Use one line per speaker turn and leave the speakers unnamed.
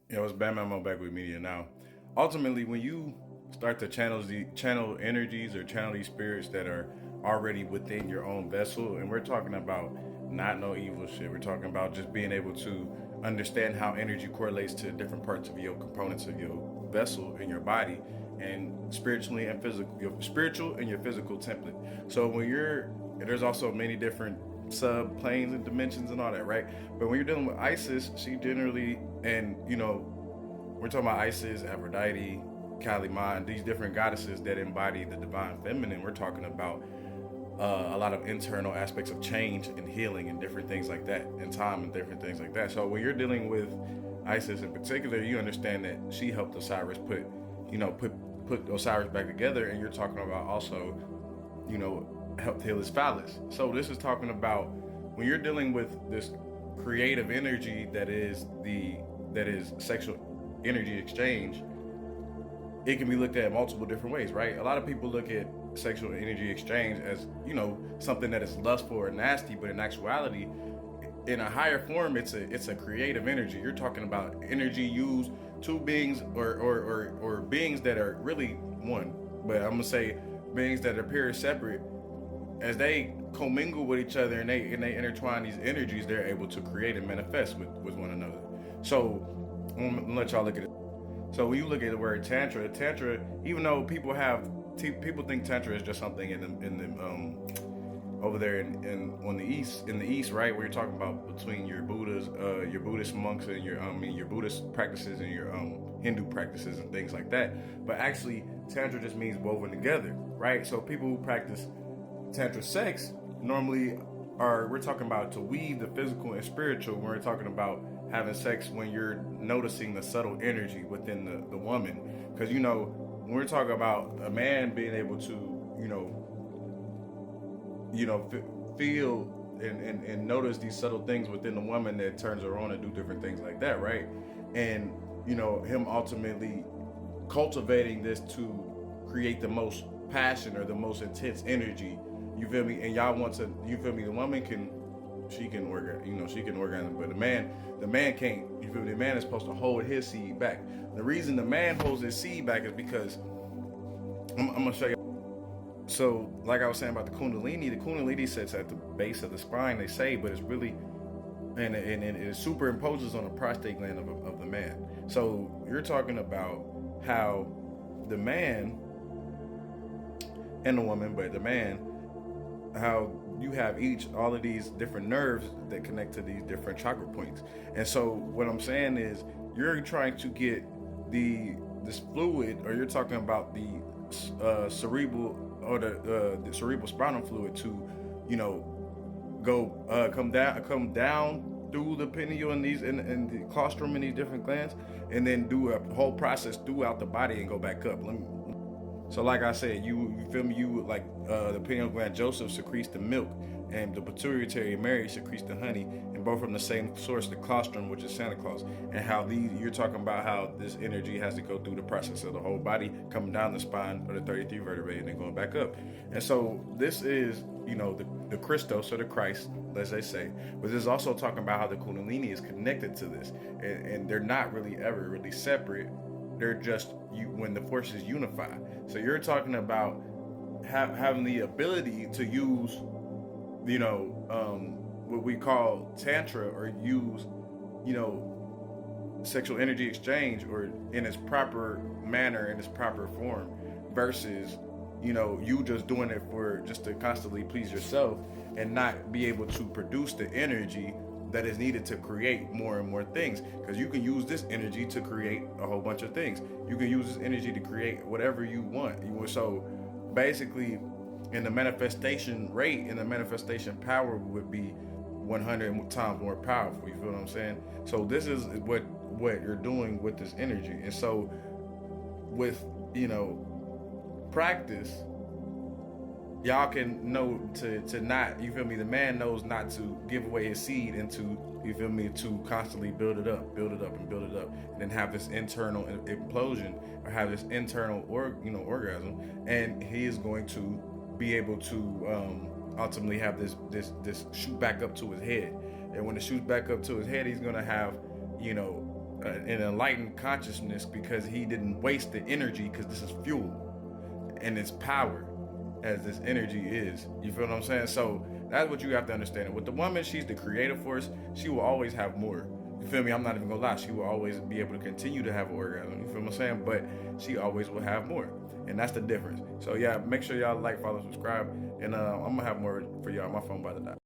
It's Bam Mamo back with media now. Ultimately, when you start to channel energies or channel these spirits that are already within your own vessel, and we're talking about not no evil shit. We're talking about just being able to understand how energy correlates to different parts of your components of your vessel in your body, and spiritually and physical, your spiritual and your physical template. So there's also many different sub planes and dimensions and all that, right? But when you're dealing with Isis, she generally, and we're talking about Isis, Aphrodite, Kali Ma, and these different goddesses that embody the divine feminine. We're talking about a lot of internal aspects of change and healing and different things like that, and time and different things like that. So when you're dealing with Isis in particular, you understand that she helped Osiris put Osiris back together, and you're talking about also, helped heal his phallus. So this is talking about when you're dealing with this creative energy that is sexual energy exchange. It can be looked at multiple different ways, right? A lot of people look at sexual energy exchange as, something that is lustful or nasty, but in actuality, in a higher form, it's a creative energy. You're talking about energy used two beings or beings that are really one, but I'm gonna say beings that appear separate. As they commingle with each other and they intertwine these energies, they're able to create and manifest with one another. So I'm gonna let y'all look at it. So when you look at the word tantra, even though people think tantra is just something in the over there in the east, right, where you're talking about between your Buddhist monks and your Buddhist practices and your Hindu practices and things like that. But actually, tantra just means woven together, right? So people who practice tantra sex normally we're talking about to weave the physical and spiritual. When we're talking about having sex, when you're noticing the subtle energy within the woman, because when we're talking about a man being able to feel and notice these subtle things within the woman that turns her on and do different things like that, right? And him ultimately cultivating this to create the most passion or the most intense energy. You feel me? And y'all want to, you feel me? The woman she can orgasm, but the man can't. You feel me? The man is supposed to hold his seed back. The reason the man holds his seed back is because I'm gonna show you. So, like I was saying about the Kundalini sits at the base of the spine, they say, but it's really, and it superimposes on the prostate gland of the man. So you're talking about how the man and the woman, but the man, how you have all of these different nerves that connect to these different chakra points. And so what I'm saying is you're trying to get this fluid, or you're talking about the cerebral or the cerebral spinal fluid to go come down through the pineal and the claustrum and these different glands, and then do a whole process throughout the body and go back up. So like I said, you feel me? You like the pineal gland Joseph secretes the milk, and the pituitary Mary secretes the honey, and both from the same source, the colostrum, which is Santa Claus. And how you're talking about how this energy has to go through the process of the whole body, coming down the spine or the 33 vertebrae and then going back up. And so this is the Christos or the Christ, as they say, but this is also talking about how the Kundalini is connected to this, and they're not really ever really separate. They're just when the forces unify. So you're talking about having the ability to use, what we call tantra, or use, sexual energy exchange, or in its proper manner, in its proper form, versus, you just doing it for just to constantly please yourself and not be able to produce the energy that is needed to create more and more things. Because you can use this energy to create a whole bunch of things. You can use this energy to create whatever you want. So basically, in the manifestation rate and the manifestation power would be 100 times more powerful. You feel what I'm saying? So this is what you're doing with this energy. And so with practice, y'all can know to not, you feel me, the man knows not to give away his seed, and to, you feel me, to constantly build it up and then have this internal implosion, or have this internal orgasm, and he is going to be able to ultimately have this shoot back up to his head. And when it shoots back up to his head, he's going to have an enlightened consciousness because he didn't waste the energy, because this is fuel and it's power as this energy is. You feel what I'm saying? So that's what you have to understand. With the woman, she's the creative force. She will always have more. You feel me? I'm not even gonna lie. She will always be able to continue to have an orgasm. You feel what I'm saying? But she always will have more. And that's the difference. So yeah, make sure y'all like, follow, subscribe. And I'm gonna have more for y'all. My phone about to die.